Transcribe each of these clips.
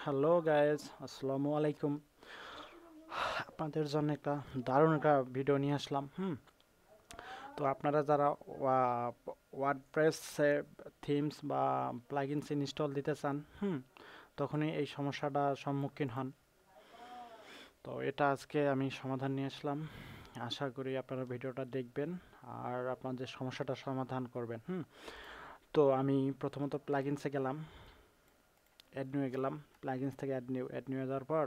Hello guys, আসসালামু আলাইকুম। আপনাদের জন্য একটা দারুণ একটা ভিডিও নিয়ে আসলাম। তো আপনারা যারা ওয়ার্ডপ্রেসে থিমস বা প্লাগইনস ইনস্টল দিতে চান, তখনই এই সমস্যাটার সম্মুখীন হন। তো এটা আজকে আমি সমাধান নিয়ে আসলাম। আশা করি আপনারা ভিডিওটা দেখবেন আর আপনাদের সমস্যাটা সমাধান করবেন। তো আমি প্রথমত প্লাগইনসে গেলাম, অ্যাড নিয়ে গেলাম। প্লাগইনস থেকে অ্যাড নিয়ে যাওয়ার পর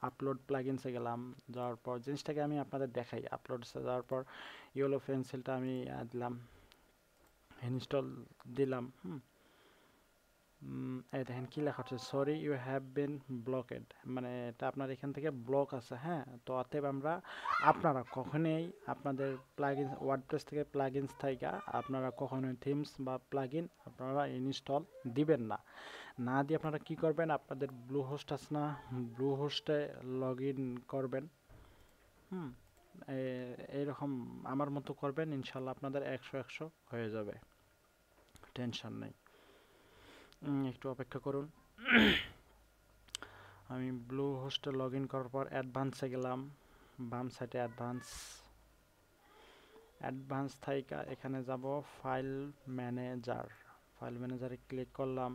আপলোড প্লাগইনসে গেলাম। যাওয়ার পর জিনিসটাকে আমি আপনাদের দেখাই। আপলোডসে যাওয়ার পর ইয়েলো পেন্সিলটা আমি দিলাম, ইনস্টল দিলাম। এই দেখেন কি লেখা হচ্ছে, sorry you have been blocked, মানে এটা আপনার এখান থেকে ব্লক আছে। তো অতএব আপনারা কখনোই আপনাদের প্লাগইন ওয়ার্ডপ্রেস থেকে প্লাগইনস থেকে আপনারা কখনোই থিমস বা প্লাগইন আপনারা ইনস্টল দিবেন না। না দিয়ে আপনারা কি করবেন, আপনাদের ব্লু হোস্ট আছে না, ব্লু হোস্টে লগ ইন করবেন। হুম এইরকম আমার মতো করবেন, ইনশাল্লাহ আপনাদের 100 হয়ে যাবে, টেনশন নেই। একটু অপেক্ষা করুন। আমি ব্লু হোস্টে লগ ইন করার পর অ্যাডভান্সে গেলাম, বাম সাইডে অ্যাডভান্স থাইকা এখানে যাব ফাইল ম্যানেজারে ক্লিক করলাম।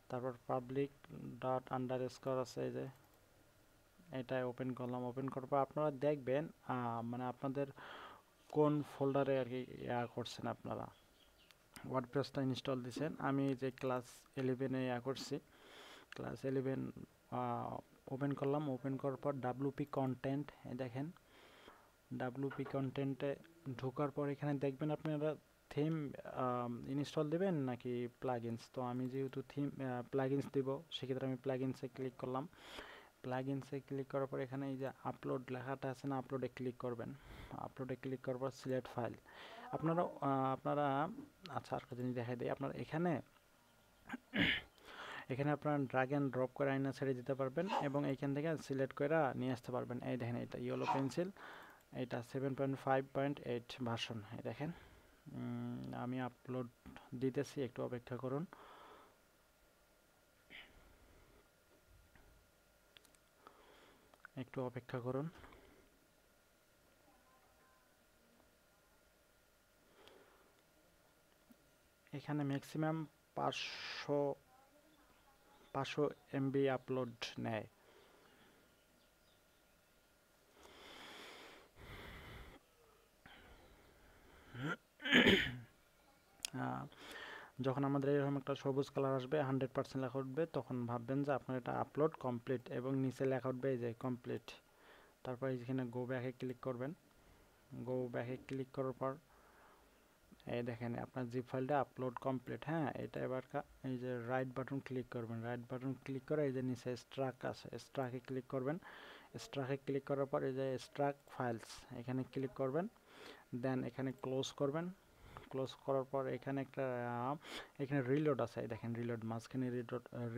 তারপর পাবলিক ডট আন্ডারস্কোর আছে, এই যে এটাই ওপেন করলাম। ওপেন করার পর আপনারা দেখবেন মানে আপনাদের কোন ফোল্ডারে আর কি করছেন, আপনারা ওয়ার্ডপ্রেসটা ইনস্টল দিয়েছেন। আমি যে ক্লাস 11-এ করছি, ক্লাস 11 ওপেন করলাম। ওপেন করার পর ডাব্লুপি কন্টেন্ট, দেখেন ডাব্লুপি কন্টেন্টে ঢোকার পর এখানে দেখবেন আপনারা থিম ইনস্টল দেবেন নাকি প্লাগইনস। তো আমি যেহেতু থিম প্লাগইনস দিব, সেক্ষেত্রে আমি প্লাগইনসে ক্লিক করলাম। প্লাগইনসে ক্লিক করার পর এখানে এই যে আপলোড লেখাটা আছে না, আপলোডে ক্লিক করবেন। আপলোডে ক্লিক করার পর সিলেক্ট ফাইল। আপনারা আচ্ছা, আর জিনিস দেখাই দিই। আপনারা এখানে আপনারা ড্র্যাগ অ্যান্ড ড্রপ করে আইনা ছেড়ে দিতে পারবেন এবং এইখান থেকে সিলেক্ট করে নিয়ে আসতে পারবেন। এই দেখেন, এটা ইয়েলো পেন্সিল, এটা 7.5.8 ভার্সন। এই দেখেন, আমি আপলোড দিতেছি, একটু অপেক্ষা করুন। একটু অপেক্ষা করুন। এখানে ম্যাক্সিমাম 500 এমবি আপলোড নেয়। যখন আমাদের এরকম একটা সবুজ কালার আসবে, 100% লেখা উঠবে, তখন ভাববেন যে আপনার এটা আপলোড কমপ্লিট এবং নিচে লেখা উঠবে এই যে কমপ্লিট। তারপর এখানে গো ব্যাকে ক্লিক করবেন। গো ব্যাকে ক্লিক করার পর এই দেখেন আপনার জিপ ফাইলটা আপলোড কমপ্লিট। এটা এবার এই যে রাইট বাটন ক্লিক করবেন। রাইট বাটন ক্লিক করে এই যে নিচে স্ট্রাক আছে, স্ট্রাকে ক্লিক করবেন। স্ট্রাকে ক্লিক করার পর এই যে স্ট্রাক ফাইলস, এখানে ক্লিক করবেন। দেন এখানে ক্লোজ করবেন। ক্লোজ করার পর এখানে এখানে রিলোড আছে, দেখেন রিলোড, মাঝখানে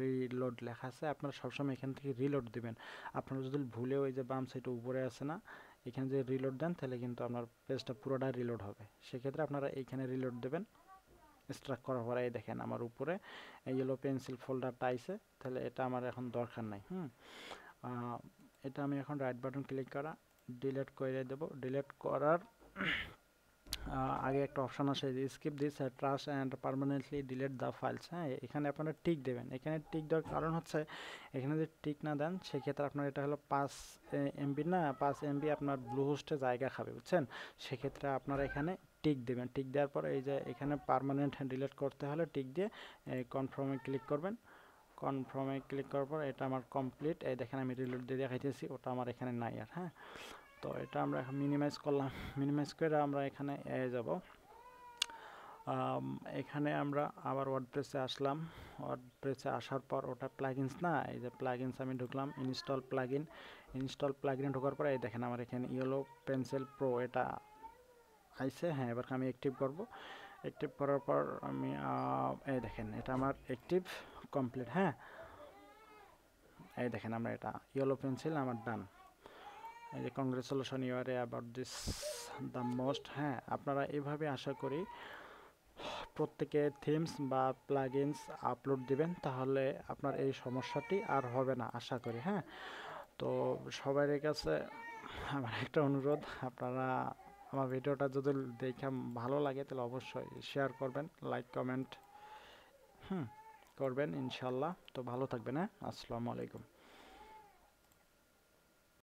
রিলোড লেখা আছে। আপনারা সবসময় এখান থেকে রিলোড দিবেন। আপনারা যদি ভুলেও এই যে বাম সাইডে উপরে আছে না, এখানে যদি রিলোড দেন তাহলে কিন্তু আপনার পেজটা পুরোটা রিলোড হবে। সেক্ষেত্রে আপনারা এইখানে রিলোড দেবেন। স্ট্রাক করার পরে এই দেখেন আমার উপরে এই ইয়েলো পেন্সিল ফোল্ডারটা আইছে, তাহলে এটা আমার এখন দরকার নাই। এটা আমি এখন রাইট বাটন ক্লিক করা ডিলিট করে দেব। ডিলিট করার আগে একটা অপশান আসে যে skip this trash and permanently delete the files. এখানে আপনারা টিক দেবেন। এখানে টিক দেওয়ার কারণ হচ্ছে, এখানে যদি টিক না দেন সেক্ষেত্রে আপনার এটা হলো 5 এমবি না, 5 এমবি আপনার ব্লু হোস্টে জায়গা খাবে, বুঝছেন। সেক্ষেত্রে আপনারা এখানে টিক দেবেন। টিক দেওয়ার পর এই যে এখানে পারমানেন্ট ডিলিট করতে হলে টিক দিয়ে কনফার্মে ক্লিক করবেন। কনফার্মে ক্লিক করার পর এটা আমার কমপ্লিট। এই দেখেন আমি রিলোড দিয়ে দেখাইতেছি, ওটা আমার এখানে নাই আর। তো এটা আমরা এখন মিনিমাইজ করলাম। মিনিমাইজ করে আমরা এখানে যাব। এখানে আমরা আবার ওয়ার্ডপ্রেসে আসলাম। ওয়ার্ডপ্রেসে আসার পর ওটা প্লাগইনস না, এই যে প্লাগইনস আমি ঢুকলাম, ইনস্টল প্লাগইনে ঢোকার পর এই দেখেন আমার এখানে ইয়েলো পেন্সিল প্রো এটা আইছে। এবার আমি অ্যাক্টিভ করব। অ্যাক্টিভ করার পর আমি এই দেখেন এটা আমার অ্যাক্টিভ কমপ্লিট। এই দেখেন আমরা এটা ইয়েলো পেন্সিল আমার ডান। এই যে congratulation, you are about this the most. আপনারা এভাবে আশা করি প্রত্যেকে থিমস বা প্লাগইনস আপলোড দিবেন, তাহলে আপনার এই সমস্যাটি আর হবে না আশা করি। হ্যাঁ, তো সবার কাছে আমার একটা অনুরোধ, আপনারা আমার ভিডিওটা যদি দেখে ভালো লাগে তাহলে অবশ্যই শেয়ার করবেন, লাইক কমেন্ট করবেন ইনশাল্লাহ। তো ভালো থাকবেন, হ্যাঁ, আসসালামু আলাইকুম।